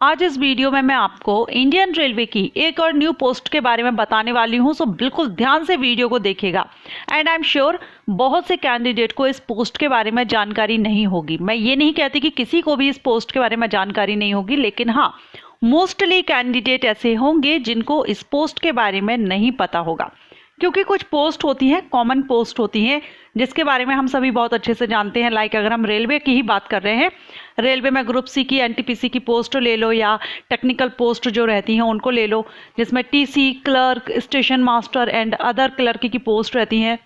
आज इस वीडियो में मैं आपको इंडियन रेलवे की एक और न्यू पोस्ट के बारे में बताने वाली हूं, सो बिल्कुल ध्यान से वीडियो को देखिएगा। एंड आई एम श्योर बहुत से कैंडिडेट को इस पोस्ट के बारे में जानकारी नहीं होगी। मैं ये नहीं कहती कि किसी को भी इस पोस्ट के बारे में जानकारी नहीं होगी, लेकिन हाँ, मोस्टली कैंडिडेट ऐसे होंगे जिनको इस पोस्ट के बारे में नहीं पता होगा, क्योंकि कुछ पोस्ट होती हैं, कॉमन पोस्ट होती हैं, जिसके बारे में हम सभी बहुत अच्छे से जानते हैं। लाइक अगर हम रेलवे की ही बात कर रहे हैं, रेलवे में ग्रुप सी की, एनटीपीसी की पोस्ट ले लो, या टेक्निकल पोस्ट जो रहती हैं उनको ले लो, जिसमें TC, clerk, station master and other clerk की पोस्ट रहती हैं।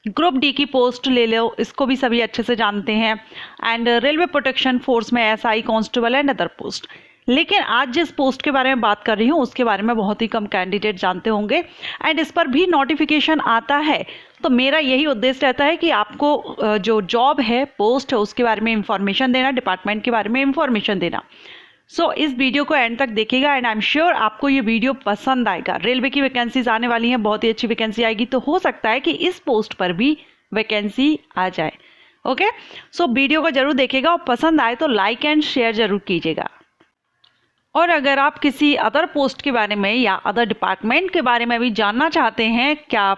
ग्रुप डी की पोस्ट ले लो, इसको भी सभी अच्छे से जानते हैं। एंड रेलवे प्रोटेक्शन फोर्स में SI, constable and other post. लेकिन आज जिस पोस्ट के बारे में बात कर रही हूँ उसके बारे में बहुत ही कम कैंडिडेट जानते होंगे, एंड इस पर भी नोटिफिकेशन आता है। तो मेरा यही उद्देश्य रहता है कि आपको जो जॉब है, पोस्ट है, उसके बारे में इंफॉर्मेशन देना, डिपार्टमेंट के बारे में इंफॉर्मेशन देना। सो इस वीडियो को एंड तक देखिएगा एंड आई एम श्योर आपको ये वीडियो पसंद आएगा। रेलवे की वैकेंसीज आने वाली हैं, बहुत ही अच्छी वैकेंसी आएगी, तो हो सकता है कि इस पोस्ट पर भी वैकेंसी आ जाए। ओके, सो वीडियो को जरूर देखिएगा और पसंद आए तो लाइक एंड शेयर जरूर कीजिएगा। और अगर आप किसी अदर पोस्ट के बारे में या अदर डिपार्टमेंट के बारे में भी जानना चाहते हैं, क्या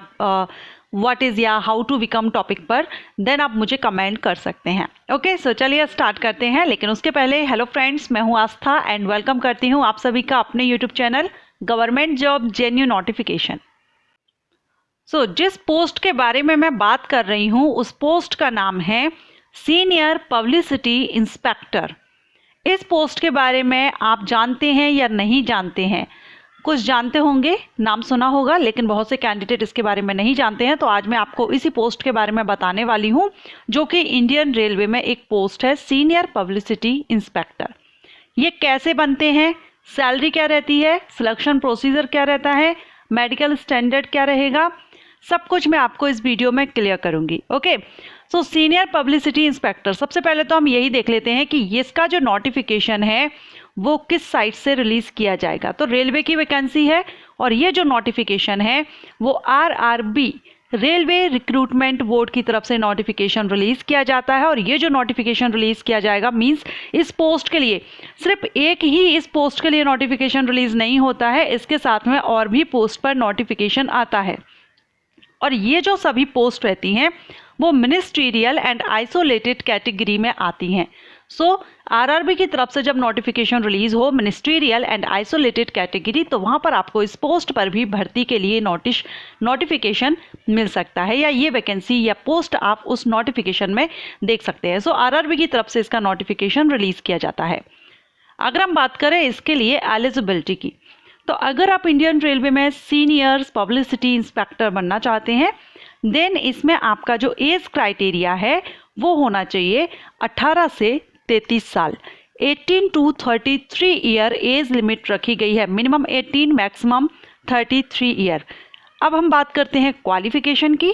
व्हाट इज़ या हाउ टू बिकम टॉपिक पर, देन आप मुझे कमेंट कर सकते हैं। ओके, सो चलिए स्टार्ट करते हैं। लेकिन उसके पहले हेलो फ्रेंड्स, मैं हूँ आस्था एंड वेलकम करती हूँ आप सभी का अपने YouTube channel government job जेन्यू notification. सो जिस पोस्ट के बारे में मैं बात कर रही हूँ उस पोस्ट का नाम है सीनियर पब्लिसिटी इंस्पेक्टर। इस पोस्ट के बारे में आप जानते हैं या नहीं जानते हैं? कुछ जानते होंगे, नाम सुना होगा, लेकिन बहुत से कैंडिडेट इसके बारे में नहीं जानते हैं। तो आज मैं आपको इसी पोस्ट के बारे में बताने वाली हूं, जो कि इंडियन रेलवे में एक पोस्ट है, सीनियर पब्लिसिटी इंस्पेक्टर। ये कैसे बनते हैं, सैलरी क्या रहती है, सिलेक्शन प्रोसीजर क्या रहता है, मेडिकल स्टैंडर्ड क्या रहेगा, सब कुछ मैं आपको इस वीडियो में क्लियर करूंगी। Okay, so senior publicity inspector, सबसे पहले तो हम यही देख लेते हैं कि इसका जो नोटिफिकेशन है वो किस साइट से रिलीज किया जाएगा। तो रेलवे की वैकेंसी है और ये जो नोटिफिकेशन है वो आरआरबी, रेलवे रिक्रूटमेंट बोर्ड की तरफ से नोटिफिकेशन रिलीज किया जाता है। और ये जो नोटिफिकेशन रिलीज किया जाएगा मींस इस पोस्ट के लिए, सिर्फ एक ही इस पोस्ट के लिए नोटिफिकेशन रिलीज नहीं होता है, इसके साथ में और भी पोस्ट पर नोटिफिकेशन आता है। और ये जो सभी पोस्ट रहती हैं वो मिनिस्ट्रियल एंड आइसोलेटेड कैटेगरी में आती हैं। सो आरआरबी की तरफ से जब नोटिफिकेशन रिलीज हो मिनिस्ट्रियल एंड आइसोलेटेड कैटेगरी, तो वहां पर आपको इस पोस्ट पर भी भर्ती के लिए नोटिफिकेशन मिल सकता है, या ये वैकेंसी या पोस्ट आप उस नोटिफिकेशन में देख सकते हैं। सो आरआरबी की तरफ से इसका नोटिफिकेशन रिलीज किया जाता है। अगर हम बात करें इसके लिए एलिजिबिलिटी की, तो अगर आप इंडियन रेलवे में सीनियर पब्लिसिटी इंस्पेक्टर बनना चाहते हैं, देन इसमें आपका जो एज क्राइटेरिया है वो होना चाहिए 18 से 33 साल। 18 टू 33 ईयर एज लिमिट रखी गई है, मिनिमम 18, मैक्सिमम 33 ईयर। अब हम बात करते हैं क्वालिफिकेशन की।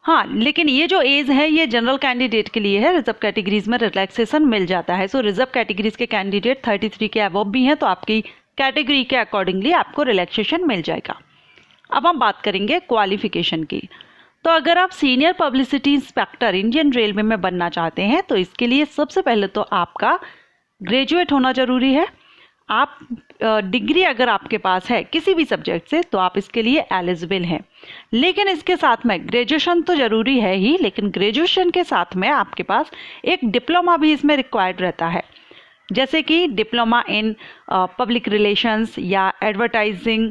हाँ, लेकिन ये जो एज है ये जनरल कैंडिडेट के लिए है, रिजर्व कैटेगरीज में रिलैक्सेशन मिल जाता है। सो रिजर्व कैटेगरीज के कैंडिडेट 33 के अबव भी हैं तो आपकी कैटेगरी के अकॉर्डिंगली आपको रिलैक्सेशन मिल जाएगा। अब हम बात करेंगे क्वालिफिकेशन की। तो अगर आप senior publicity inspector Indian railway में बनना चाहते हैं तो इसके लिए सबसे पहले तो आपका ग्रेजुएट होना जरूरी है। आप डिग्री अगर आपके पास है किसी भी सब्जेक्ट से तो आप इसके लिए एलिजिबल हैं। लेकिन इसके साथ में ग्रेजुएशन तो ज़रूरी है ही, लेकिन ग्रेजुएशन के साथ में आपके पास एक डिप्लोमा भी इसमें रिक्वायर्ड रहता है, जैसे कि डिप्लोमा इन पब्लिक रिलेशंस या advertising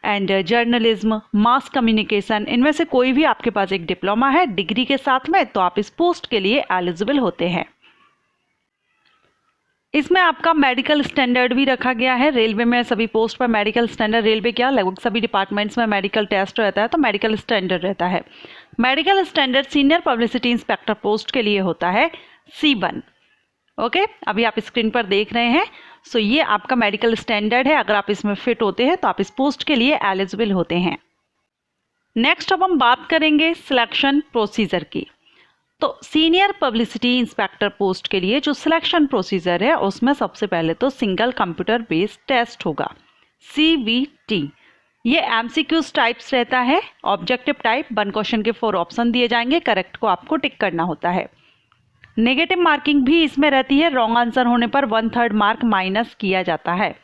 and journalism, mass communication, इनमें से कोई भी आपके पास एक डिप्लोमा है डिग्री के साथ में, तो आप इस पोस्ट के लिए एलिजिबल होते हैं। इसमें आपका मेडिकल स्टैंडर्ड भी रखा गया है। रेलवे में सभी पोस्ट पर मेडिकल स्टैंडर्ड, रेलवे क्या लगभग सभी डिपार्टमेंट्स में मेडिकल टेस्ट रहता है, तो मेडिकल स्टैंडर्ड रहता है। Medical standard senior publicity inspector post के लिए होता है C1। ओके, अभी आप स्क्रीन पर देख रहे हैं। सो ये आपका मेडिकल स्टैंडर्ड है, अगर आप इसमें फिट होते हैं तो आप इस पोस्ट के लिए एलिजिबल होते हैं। नेक्स्ट अब हम बात करेंगे सिलेक्शन प्रोसीजर की। तो सीनियर पब्लिसिटी इंस्पेक्टर पोस्ट के लिए जो सिलेक्शन प्रोसीजर है उसमें सबसे पहले तो सिंगल कंप्यूटर बेस्ड टेस्ट होगा, CBT। ये MCQs टाइप्स रहता है, ऑब्जेक्टिव टाइप, 1 क्वेश्चन के 4 ऑप्शन दिए जाएंगे, करेक्ट को आपको टिक करना होता है। नेगेटिव मार्किंग भी इसमें रहती है, रॉन्ग आंसर होने पर 1/3 मार्क माइनस किया जाता है।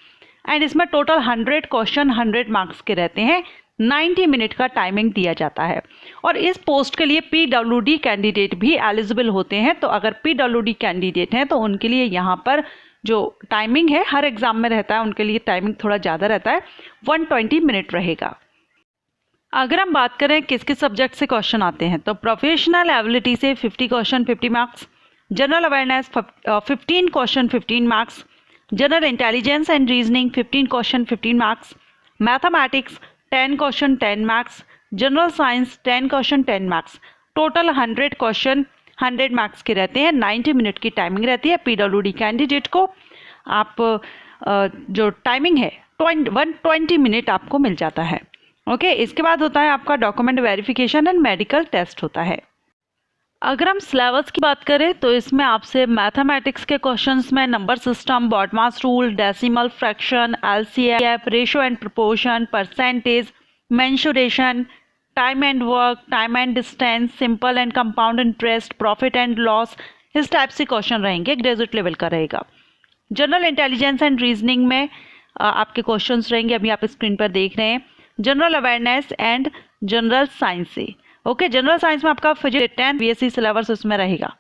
एंड इसमें टोटल 100 क्वेश्चन 100 मार्क्स के रहते हैं। 90 मिनट का टाइमिंग दिया जाता है। और इस पोस्ट के लिए PWD कैंडिडेट भी एलिजिबल होते हैं। तो अगर PWD कैंडिडेट हैं तो उनके लिए यहाँ पर जो टाइमिंग है हर एग्जाम में रहता है, उनके लिए टाइमिंग थोड़ा ज़्यादा रहता है, 120 मिनट रहेगा। अगर हम बात करें किस किस सब्जेक्ट से क्वेश्चन आते हैं, तो प्रोफेशनल एबिलिटी से 50 question 50 marks, general awareness 15 question 15 marks, general intelligence and reasoning 15 question 15 marks, mathematics 10 question 10 marks, general science 10 question 10 marks. Total 100 question 100 marks के रहते हैं। 90 मिनट की टाइमिंग रहती है। PWD कैंडिडेट को आप जो टाइमिंग है 120 मिनट आपको मिल जाता है। ओके, इसके बाद होता है आपका document verification and medical test होता है। अगर हम सिलेबस की बात करें तो इसमें आपसे मैथमेटिक्स के क्वेश्चंस में number system, BODMAS rule, decimal, fraction, LCF, ratio and proportion, percentage, mensuration, time and work, time and distance, simple and compound interest, profit and loss, इस टाइप से क्वेश्चन रहेंगे। ग्रेजुएट लेवल का रहेगा। General intelligence and reasoning में आपके questions रहेंगे, अभी आप स्क्रीन पर देख रहे हैं। General awareness and general science से, ओके, जनरल साइंस में आपका फिजिक्स 10 BSc सिलेबस उसमें रहेगा।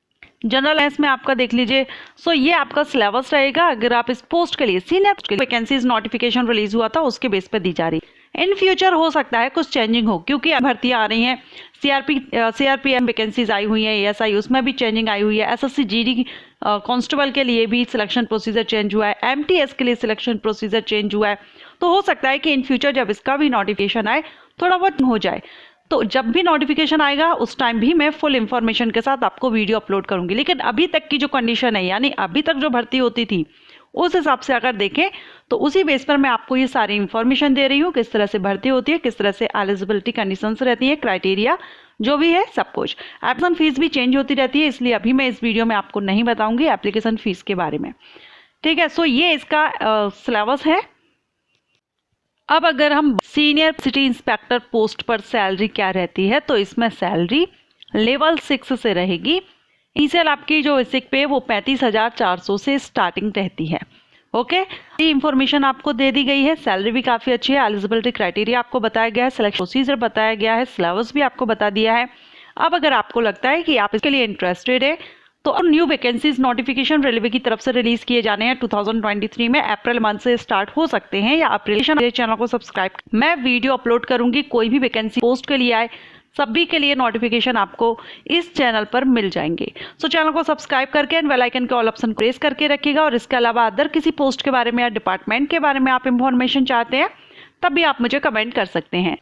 जनरल साइंस में आपका देख लीजिए, सो ये आपका सिलेबस रहेगा। अगर आप इस पोस्ट के लिए सीनियर वैकेंसीज नोटिफिकेशन रिलीज हुआ था उसके बेस पे दी जा रही। इन फ्यूचर हो सकता है कुछ चेंजिंग हो, क्योंकि भर्तियां आ रही हैं। CRPM वैकेंसीज आई हुई है, ASI उसमें भी चेंजिंग आई हुई है। SSC GD कांस्टेबल के लिए भी सिलेक्शन प्रोसीजर चेंज हुआ है। MTS के लिए सिलेक्शन प्रोसीजर चेंज हुआ है। तो हो सकता है कि इन फ्यूचर जब इसका भी नोटिफिकेशन आए थोड़ा बहुत हो जाए। तो जब भी नोटिफिकेशन आएगा उस टाइम भी मैं फुल इन्फॉर्मेशन के साथ आपको वीडियो अपलोड करूंगी। लेकिन अभी तक की जो कंडीशन है, यानी अभी तक जो भर्ती होती थी उस हिसाब से अगर देखें तो उसी बेस पर मैं आपको ये सारी इन्फॉर्मेशन दे रही हूँ, किस तरह से भर्ती होती है, किस तरह से एलिजिबिलिटी कंडीशंस रहती है, क्राइटेरिया जो भी है सब कुछ। एप्लीकेशन फीस भी चेंज होती रहती है, इसलिए अभी मैं इस वीडियो में आपको नहीं बताऊंगी एप्लीकेशन फीस के बारे में। ठीक है, सो ये इसका सिलेबस है। अब अगर हम सीनियर सिटी इंस्पेक्टर पोस्ट पर सैलरी क्या रहती है, तो इसमें सैलरी लेवल 6 से रहेगी। इनिशियल आपकी जो बेसिक पे वो 35,400 से स्टार्टिंग रहती है। ओके, ये इंफॉर्मेशन आपको दे दी गई है। सैलरी भी काफ़ी अच्छी है। एलिजिबिलिटी क्राइटेरिया आपको बताया गया है, सिलेक्शन प्रोसीजर बताया गया है, सिलेबस भी आपको बता दिया है। अब अगर आपको लगता है कि आप इसके लिए इंटरेस्टेड है तो अब न्यू वैकेंसीज नोटिफिकेशन रेलवे की तरफ से रिलीज किए जाने हैं 2023 में। अप्रैल मंथ से स्टार्ट हो सकते हैं या अप्रैल। मेरे चैनल को सब्सक्राइब, मैं वीडियो अपलोड करूंगी, कोई भी वैकेंसी पोस्ट के लिए आए सभी के लिए नोटिफिकेशन आपको इस चैनल पर मिल जाएंगे। सो चैनल को सब्सक्राइब करके एंड बेल आइकन के ऑल ऑप्शन प्रेस करके रखिएगा। और इसके अलावा अदर किसी पोस्ट के बारे में या डिपार्टमेंट के बारे में आप इंफॉर्मेशन चाहते हैं तब भी आप मुझे कमेंट कर सकते हैं।